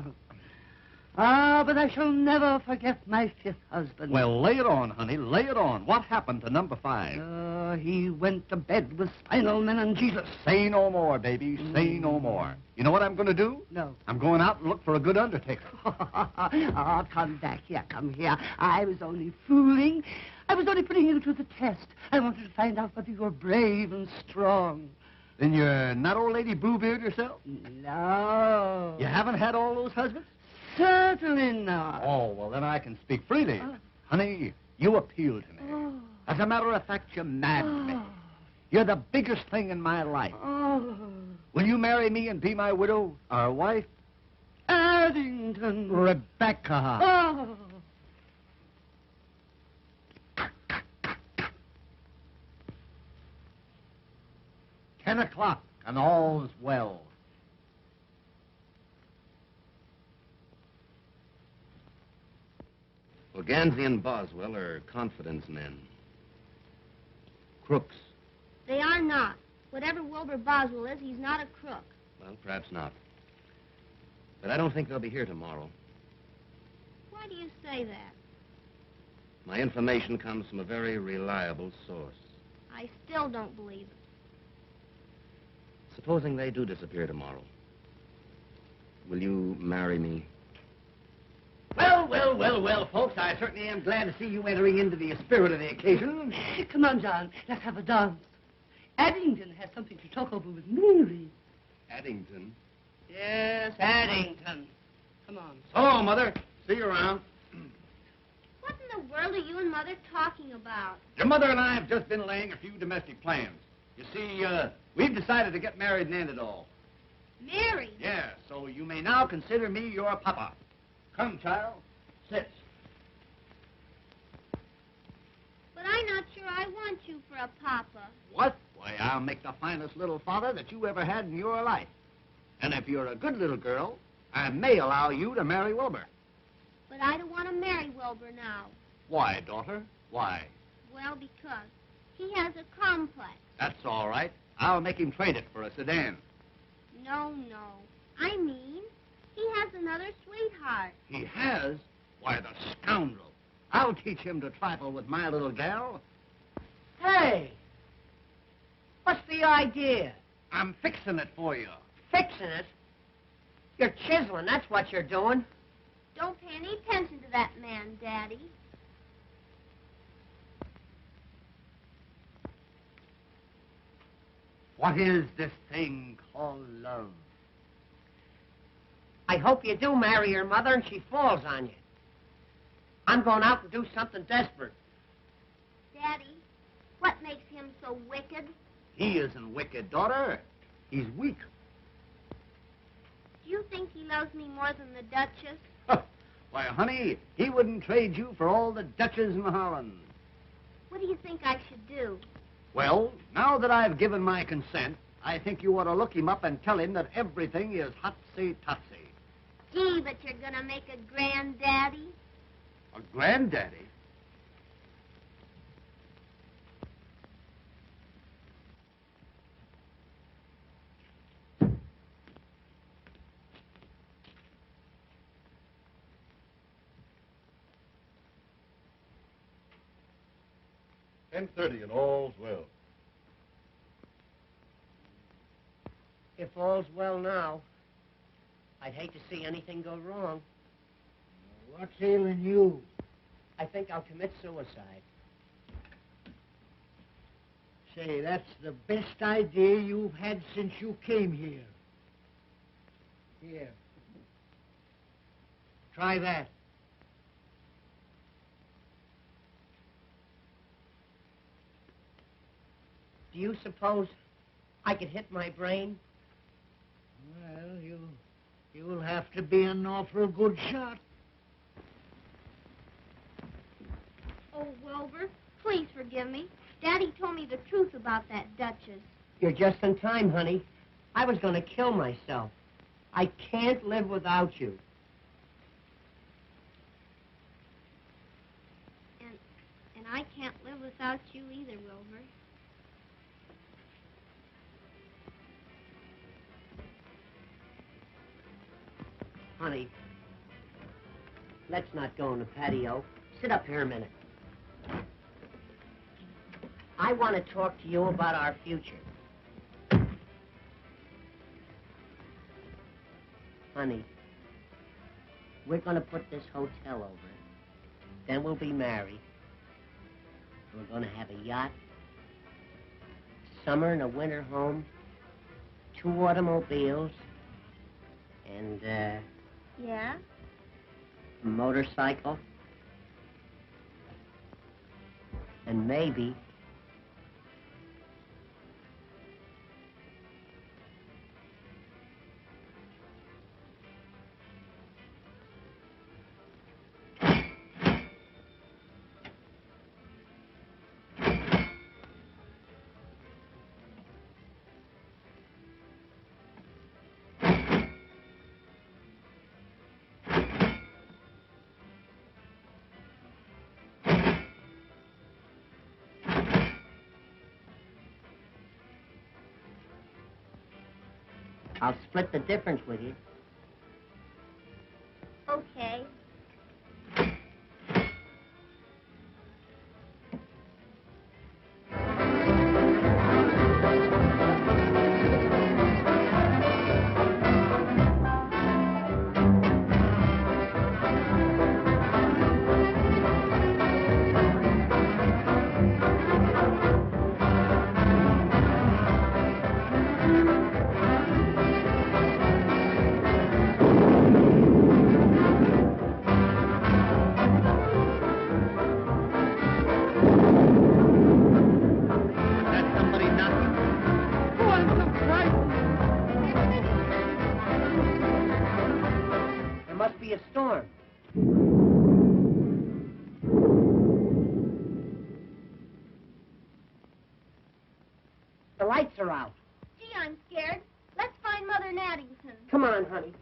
Ah, but I shall never forget my fifth husband. Well, lay it on, honey. Lay it on. What happened to number 5? He went to bed with spinal meningitis. Say no more, baby. Say no more. You know what I'm going to do? No. I'm going out and look for a good undertaker. Oh, come back here, come here. I was only fooling. I was only putting you to the test. I wanted to find out whether you were brave and strong. Then you're not old lady Bluebeard yourself? No. You haven't had all those husbands? Certainly not. Oh, well, then I can speak freely. Honey, you appeal to me. As a matter of fact, you madden me. You're the biggest thing in my life. Will you marry me and be my widow, our wife? Addington. Rebecca. Oh. 10 o'clock, and all's well. Well, Gansey and Boswell are confidence men. Crooks. They are not. Whatever Wilbur Boswell is, he's not a crook. Well, perhaps not. But I don't think they'll be here tomorrow. Why do you say that? My information comes from a very reliable source. I still don't believe it. Supposing they do disappear tomorrow, will you marry me? Well, folks, I certainly am glad to see you entering into the spirit of the occasion. Come on, John. Let's have a dance. Addington has something to talk over with Mary. Addington? Yes, Addington. Come on. So, Mother, see you around. What in the world are you and Mother talking about? Your mother and I have just been laying a few domestic plans. You see, we've decided to get married and end it all. Married? Yeah, so you may now consider me your papa. Come, child. Sit. But I'm not sure I want you for a papa. What? Why, I'll make the finest little father that you ever had in your life. And if you're a good little girl, I may allow you to marry Wilbur. But I don't want to marry Wilbur now. Why, daughter? Why? Well, because he has a complex. That's all right. I'll make him trade it for a sedan. No. I mean, he has another sweetheart. He has? Why, the scoundrel. I'll teach him to trifle with my little gal. Hey! What's the idea? I'm fixing it for you. Fixing it? You're chiseling, that's what you're doing. Don't pay any attention to that man, Daddy. What is this thing called love? I hope you do marry your mother and she falls on you. I'm going out and do something desperate. Daddy, what makes him so wicked? He isn't wicked, daughter. He's weak. Do you think he loves me more than the Duchess? Why, honey, he wouldn't trade you for all the Dutches in Holland. What do you think I should do? Well, now that I've given my consent, I think you ought to look him up and tell him that everything is hotsy-totsy. Gee, but you're gonna make a granddaddy? A granddaddy? $10:30 and all's well. If all's well now, I'd hate to see anything go wrong. What's ailing you? I think I'll commit suicide. Say, that's the best idea you've had since you came here. Here. Try that. Do you suppose I could hit my brain? Well, you'll have to be an awful good shot. Oh, Wilbur, please forgive me. Daddy told me the truth about that Duchess. You're just in time, honey. I was going to kill myself. I can't live without you. And I can't live without you either, Wilbur. Honey, let's not go in the patio. Sit up here a minute. I want to talk to you about our future. Honey, we're going to put this hotel over. Then we'll be married. We're going to have a yacht, summer and a winter home, 2 automobiles, and, Yeah? a motorcycle, and maybe I'll split the difference with you. Okay. The lights are out. Gee, I'm scared. Let's find Mother Naddington. Come on, honey.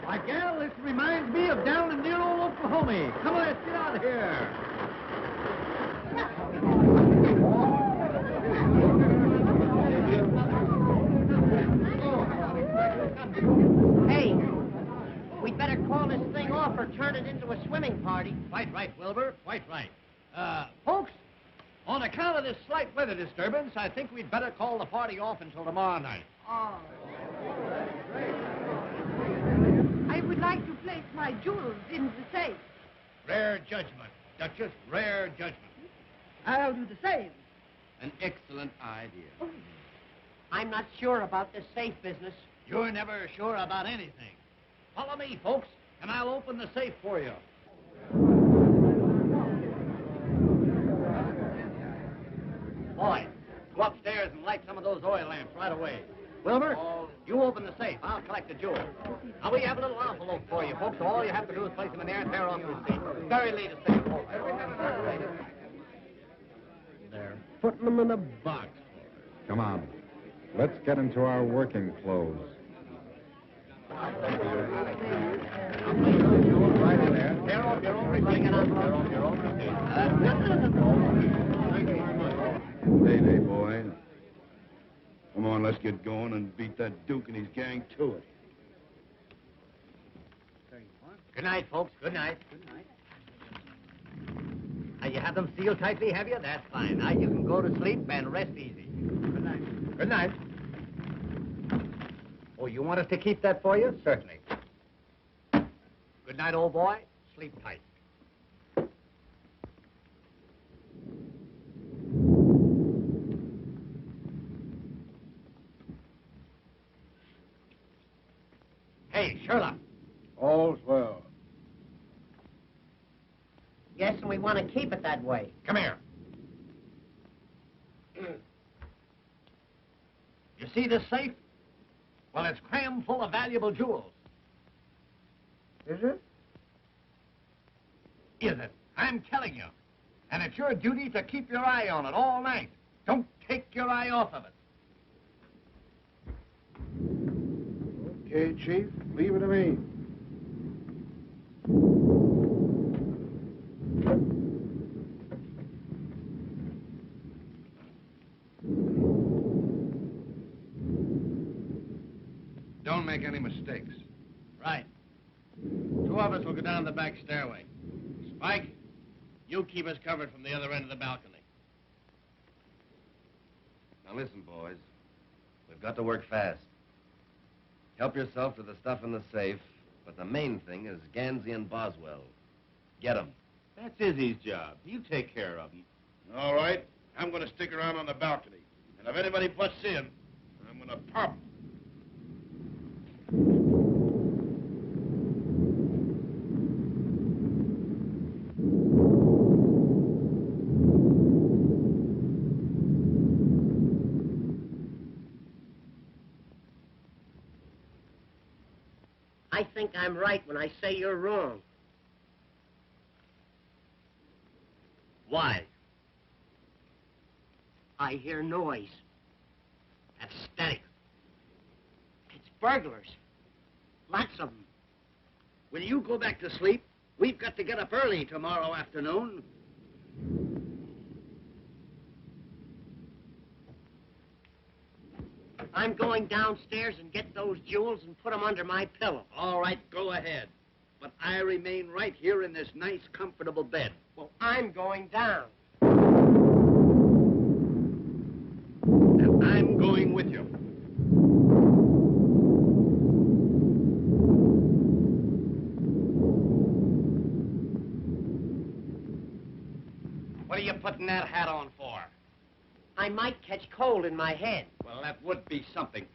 Why, gal, this reminds me of down in dear old Oklahoma. Come on, let's get out of here. Hey, we'd better call this thing off or turn it into a swimming party. Quite right, Wilbur. Quite right. Folks, on account of this slight weather disturbance, I think we'd better call the party off until tomorrow night. Oh. I would like to place my jewels in the safe. Rare judgment, Duchess, rare judgment. I'll do the same. An excellent idea. Oh. I'm not sure about this safe business. You're never sure about anything. Follow me, folks, and I'll open the safe for you. Boy, go upstairs and light some of those oil lamps right away. Wilbur, you open the safe. I'll collect the jewels. Now, we have a little envelope for you, folks. So all you have to do is place them in there and tear off your seat. Very latest thing. They're putting them in a box. Come on. Let's get into our working clothes. Right in there. Tear off your own receipt. Tear off your own receipt. Hey, boy. Come on, let's get going and beat that Duke and his gang to it. Good night, folks. Good night. Good night. Now, you have them sealed tightly, have you? That's fine. Now, you can go to sleep and rest easy. Good night. Good night. Oh, you want us to keep that for you? Certainly. Good night, old boy. Sleep tight. Hey, Sherlock. All's well. Yes, and we want to keep it that way. Come here. You see this safe? Well, it's crammed full of valuable jewels. Is it? Is it? I'm telling you. And it's your duty to keep your eye on it all night. Don't take your eye off of it. Okay, Chief. Leave it to me. Don't make any mistakes. Right. Two of us will go down the back stairway. Spike, you keep us covered from the other end of the balcony. Now listen, boys. We've got to work fast. Help yourself to the stuff in the safe, but the main thing is Gansey and Boswell. Get 'em. That's Izzy's job. You take care of him. All right. I'm going to stick around on the balcony. And if anybody butts in, I'm going to pop 'em. I think I'm right when I say you're wrong. Why? I hear noise. That's static. It's burglars. Lots of them. Will you go back to sleep? We've got to get up early tomorrow afternoon. I'm going downstairs and get those jewels and put them under my pillow. All right, go ahead. But I remain right here in this nice, comfortable bed. Well, I'm going down. And I'm going with you. What are you putting that hat on for? I might catch cold in my head. Well, that would be something.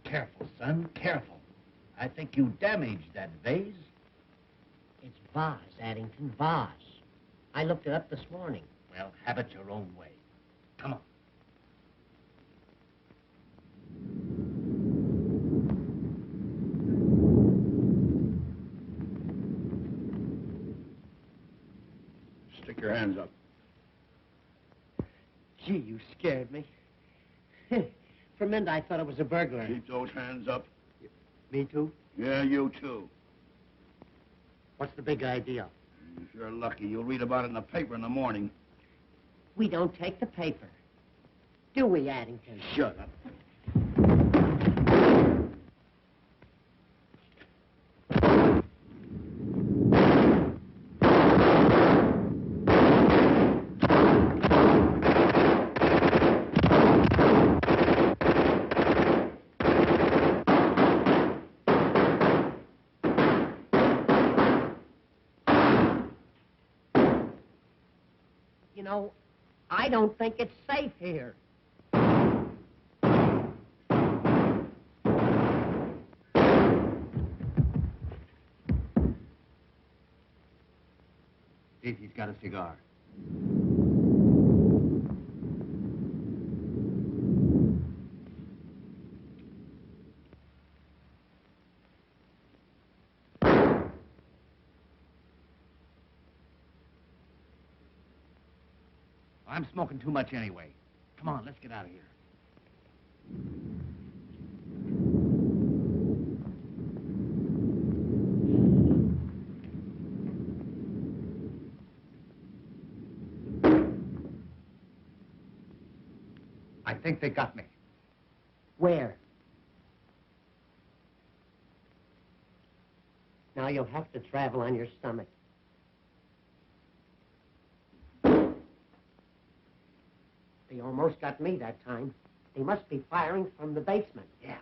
Careful, son, careful. I think you damaged that vase. It's vase, Addington, vase. I looked it up this morning. Well, have it your own way. Come on. Stick your hands up. Gee, you scared me. For a minute, I thought it was a burglar. Keep those hands up. Me too? Yeah, you too. What's the big idea? If you're lucky, you'll read about it in the paper in the morning. We don't take the paper. Do we, Addington? Shut up. You know, I don't think it's safe here. See if he's got a cigar. I'm smoking too much anyway. Come on, let's get out of here. I think they got me. Where? Now you'll have to travel on your stomach. They almost got me that time. They must be firing from the basement. Yeah.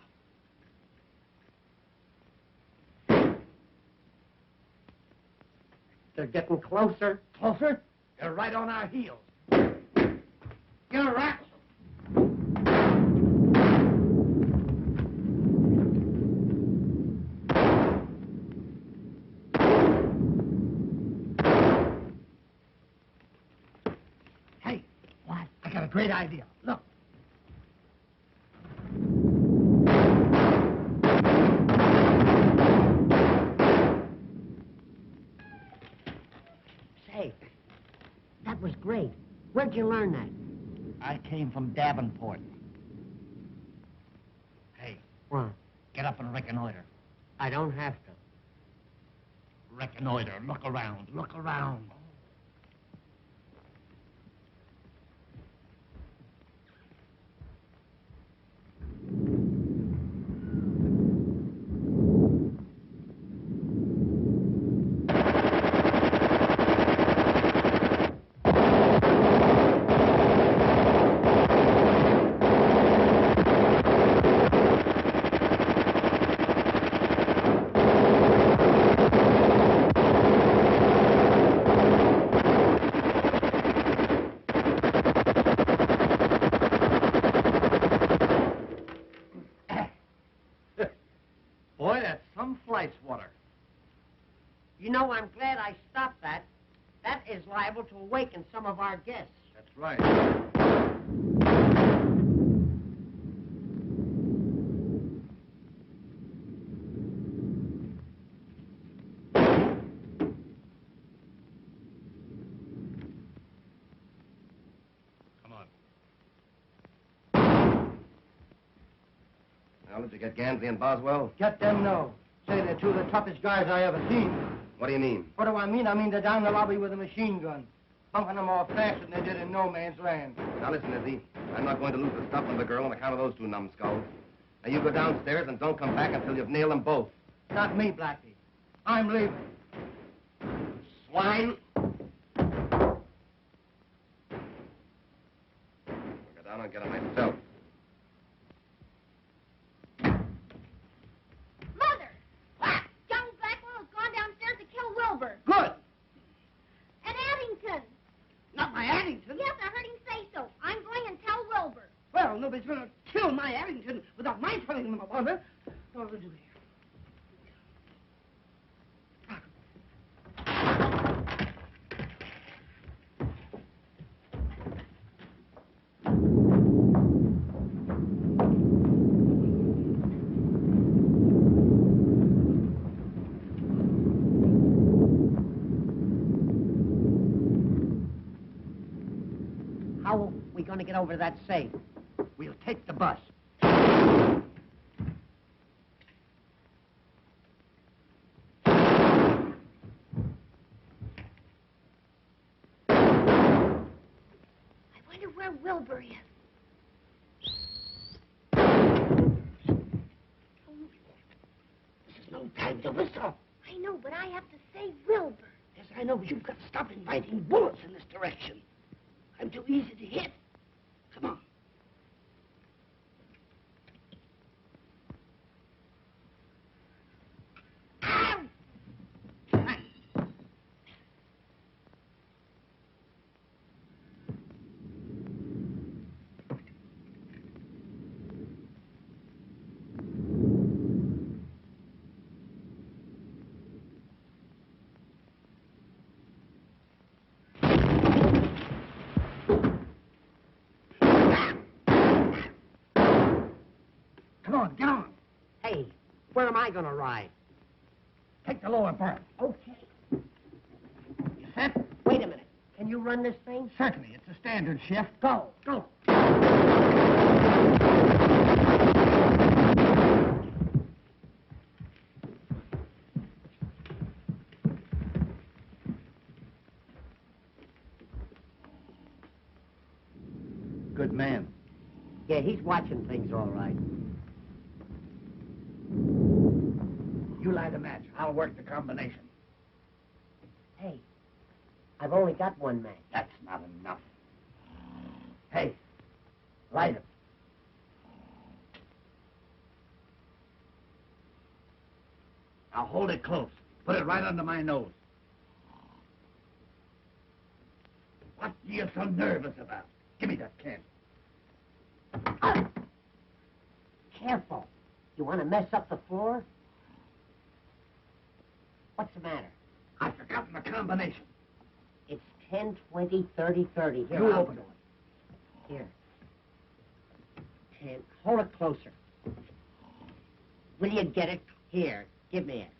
They're getting closer. Closer? They're right on our heels. Get a rat. Hey, what? I got a great idea. Look. Say, that was great. Where'd you learn that? I came from Davenport. Hey, What? get up and reconnoiter. I don't have to. Reconnoiter. Look around. Look around. Boy, that's some flight swatter. You know, I'm glad I stopped that. That is liable to awaken some of our guests. That's right. Come on. Now, did you get Gansey and Boswell? Get them no. Say they're two of the toughest guys I ever seen. What do you mean? What do I mean? I mean they're down the lobby with a machine gun. Pumping them off faster than they did in no man's land. Now, listen, Izzy. I'm not going to lose the stuff from the girl on account of those two numbskulls. Now, you go downstairs and don't come back until you've nailed them both. Not me, Blackie. I'm leaving. Swine! I'll go down and get them myself. Mother! What? Young Blackwell has gone downstairs to kill Wilbur. Good. At Addington. Not my Addington. Yes, I heard him say so. I'm going and tell Wilbur. Well, nobody's going to kill my Addington without my telling them about it. What do we do here? How are we going to get over to that safe? We'll take the bus. I wonder where Wilbur is. This is no time to whistle. I know, but I have to save Wilbur. Yes, I know, but you've got to stop inviting bullets in this direction. I'm too easy to hit. Come on. Ow! Come on, get on. Hey, where am I going to ride? Take the lower berth. Okay. You set? Wait a minute. Can you run this thing? Certainly. It's a standard shift. Go. Go. Good man. Yeah, he's watching things all right. You light a match. I'll work the combination. Hey, I've only got one match. That's not enough. Hey, light it. Now hold it close. Put it right under my nose. What are you so nervous about? Give me that can. Careful. You want to mess up the floor? What's the matter? I've forgotten the combination. It's 10, 20, 30, 30. Here, You I'll open do it. Here. 10. Hold it closer. Will you get it? Here. Give me it.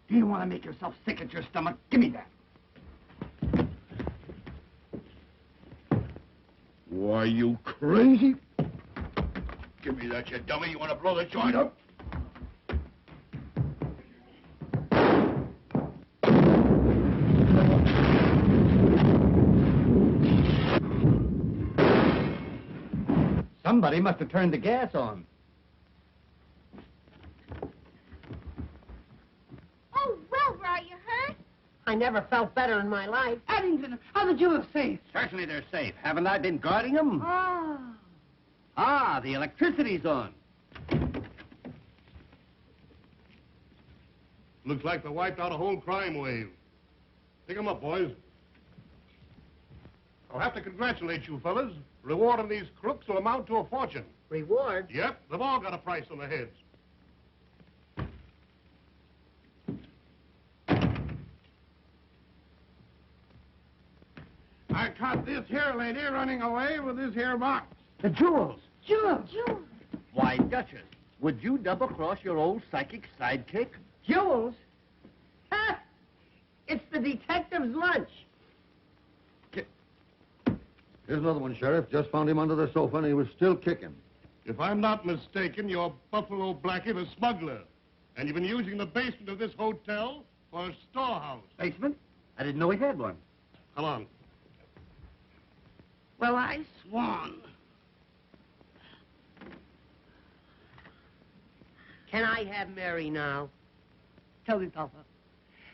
Do you want to make yourself sick at your stomach? Give me that. Why, you crazy? Give me that, you dummy. You want to blow the joint up? Somebody must have turned the gas on. Oh, Wilbur, are you hurt? I never felt better in my life. Addington, are the jewels safe? Certainly they're safe. Haven't I been guarding them? Ah. Ah, the electricity's on. Looks like they wiped out a whole crime wave. Pick 'em up, boys. I'll have to congratulate you fellas. Reward on these crooks will amount to a fortune. Reward? Yep, they've all got a price on their heads. I caught this here lady running away with this here box. The jewels. Jewels. Why, Duchess, would you double-cross your old psychic sidekick? Jewels? Ha! It's the detective's lunch. Here's another one, Sheriff. Just found him under the sofa, and he was still kicking. If I'm not mistaken, you're Buffalo Blackie, the smuggler. And you've been using the basement of this hotel for a storehouse. Basement? I didn't know he had one. Come on. Well, I swan. Can I have Mary now? Tell me, Papa,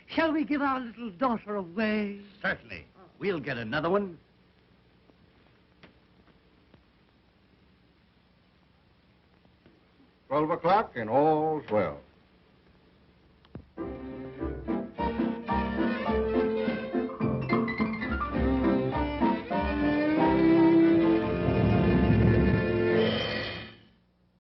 shall we give our little daughter away? Certainly. We'll get another one. 12 o'clock and all's well.